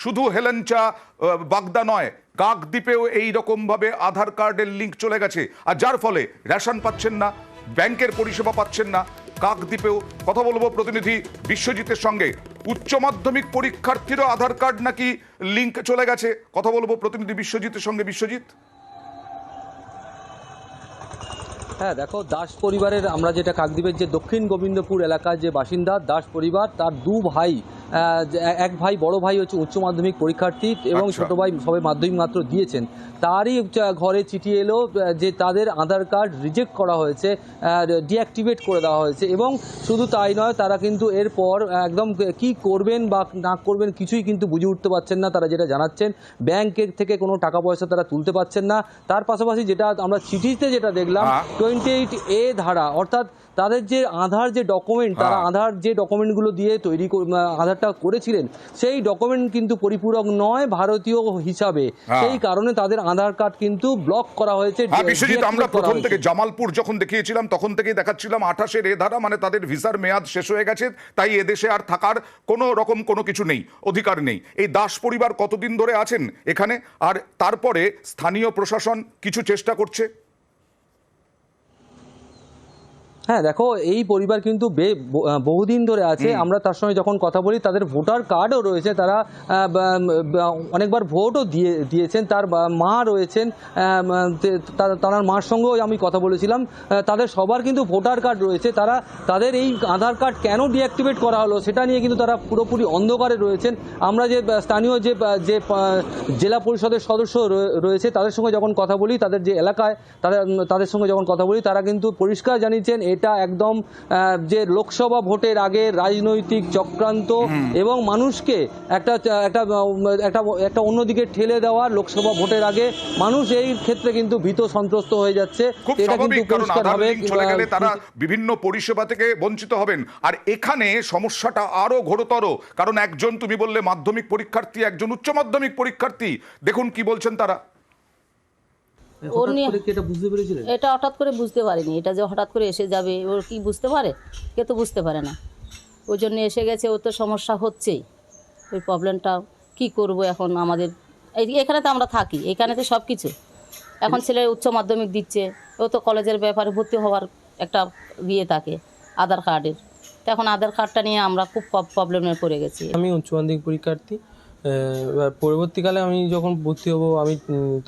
শুধু হেলেঞ্চা বাগদা নয়, কাকদ্বীপেও এই রকমভাবে আধার কার্ডের লিঙ্ক চলে গেছে, আর যার ফলে রেশন পাচ্ছেন না, ব্যাংকের পরিষেবা পাচ্ছেন না। কাকদ্বীপেও কথা বলবো প্রতিনিধি বিশ্বজিতের সঙ্গে। উচ্চ মাধ্যমিক পরীক্ষার্থীরও আধার কার্ড নাকি লিঙ্ক চলে গেছে, কথা বলবো প্রতিনিধি বিশ্বজিতের সঙ্গে। বিশ্বজিৎ, হ্যাঁ দেখো, দাস পরিবারের, আমরা যেটা কাকদ্বীপের যে দক্ষিণ গোবিন্দপুর এলাকার যে বাসিন্দা দাস পরিবার, তার দু ভাই, এক ভাই, বড় ভাই হচ্ছে উচ্চ মাধ্যমিক পরীক্ষার্থী এবং ছোট ভাই সবে মাধ্যমিক মাত্র দিয়েছেন। তারই ঘরে চিঠি এলো যে তাদের আধার কার্ড রিজেক্ট করা হয়েছে, ডিঅ্যাক্টিভেট করে দেওয়া হয়েছে। এবং শুধু তাই নয়, তারা কিন্তু এরপর একদম কি করবেন বা না করবেন কিছুই কিন্তু বুঝে উঠতে পারছেন না। তারা যেটা জানাচ্ছেন, ব্যাংকের থেকে কোনো টাকা পয়সা তারা তুলতে পারছেন না। তার পাশাপাশি যেটা আমরা চিঠিতে যেটা দেখলাম, 28A ধারা, অর্থাৎ তাদের যে আধার যে ডকুমেন্ট, তারা আধার যে ডকুমেন্টগুলো দিয়ে তৈরি আধারটা করেছিলেন, সেই ডকুমেন্ট কিন্তু পরিপূরক নয় ভারতীয় হিসাবে। সেই কারণে তাদের আধার কার্ড কিন্তু ব্লক করা হয়েছে। বিশ্বজিৎ, আমরা প্রথম থেকে জামালপুর যখন দেখিয়েছিলাম তখন থেকেই দেখাচ্ছিলাম 28 ধারা, মানে তাদের ভিসার মেয়াদ শেষ হয়ে গেছে, তাই এদেশে আর থাকার কোনো রকম কোনো কিছু নেই, অধিকার নেই। এই দাস পরিবার কতদিন ধরে আছেন এখানে, আর তারপরে স্থানীয় প্রশাসন কিছু চেষ্টা করছে? হ্যাঁ দেখো, এই পরিবার কিন্তু বহুদিন ধরে আছে। আমরা তার সঙ্গে যখন কথা বলি, তাদের ভোটার কার্ডও রয়েছে, তারা অনেকবার ভোটও দিয়েছেন। তার মা রয়েছেন, তার মার সঙ্গেও আমি কথা বলেছিলাম। তাদের সবার কিন্তু ভোটার কার্ড রয়েছে। তাদের এই আধার কার্ড কেন ডিঅ্যাক্টিভেট করা হলো সেটা নিয়ে কিন্তু তারা পুরোপুরি অন্ধকারে রয়েছেন। আমরা যে স্থানীয় যে জেলা পরিষদের সদস্য রয়েছে তাদের সঙ্গে যখন কথা বলি, তাদের যে এলাকায় তাদের সঙ্গে যখন কথা বলি, তারা কিন্তু পরিষ্কার জানিয়েছেন এটা একদম যে লোকসভা ভোটের আগে রাজনৈতিক চক্রান্ত এবং মানুষকে একটা অন্যদিকে ঠেলে দেওয়া। লোকসভা ভোটের আগে মানুষ এই ক্ষেত্রে কিন্তু ভীত সন্ত্রস্ত হয়ে যাচ্ছে। এটা কিন্তু পরিষ্কারভাবে চলে গেলে তারা বিভিন্ন পরিষেবা থেকে বঞ্চিত হবেন। আর এখানে সমস্যাটা আরো ঘোরতর, কারণ একজন, তুমি বললে মাধ্যমিক পরীক্ষার্থী, একজন উচ্চ মাধ্যমিক পরীক্ষার্থী। দেখুন কি বলছেন তারা। এটা হঠাৎ করে বুঝতে পারিনি, এটা যে হঠাৎ করে এসে যাবে ওর কি বুঝতে পারে? কে তো বুঝতে পারে না, ওই জন্য এসে গেছে। ও তো সমস্যা হচ্ছেই, ওই প্রবলেমটা কি করব এখন। আমাদের এখানে তো আমরা থাকি, এখানে তো সব কিছু। এখন ছেলে উচ্চ মাধ্যমিক দিচ্ছে, ও তো কলেজের ব্যাপারে ভর্তি হওয়ার একটা থাকে আধার কার্ডের। তো এখন আধার কার্ডটা নিয়ে আমরা খুব প্রবলেমে পড়ে গেছি। আমি উচ্চ মাধ্যমিক পরীক্ষার্থী। এবার পরবর্তীকালে আমি যখন ভর্তি হব, আমি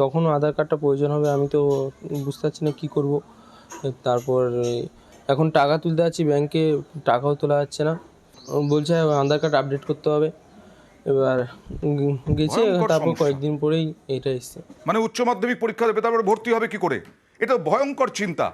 তখনও আধার কার্ডটা প্রয়োজন হবে। আমি তো বুঝতে পারছি না কী করব। তারপর এখন টাকা তুলতে যাচ্ছি ব্যাংকে, টাকাও তোলা যাচ্ছে না, বলছে আধার কার্ড আপডেট করতে হবে। এবার গেছে, তারপর কয়েকদিন পরেই এটা এসছে। মানে উচ্চ মাধ্যমিক পরীক্ষা দেবে, তারপর ভর্তি হবে কি করে? এটা ভয়ঙ্কর চিন্তা।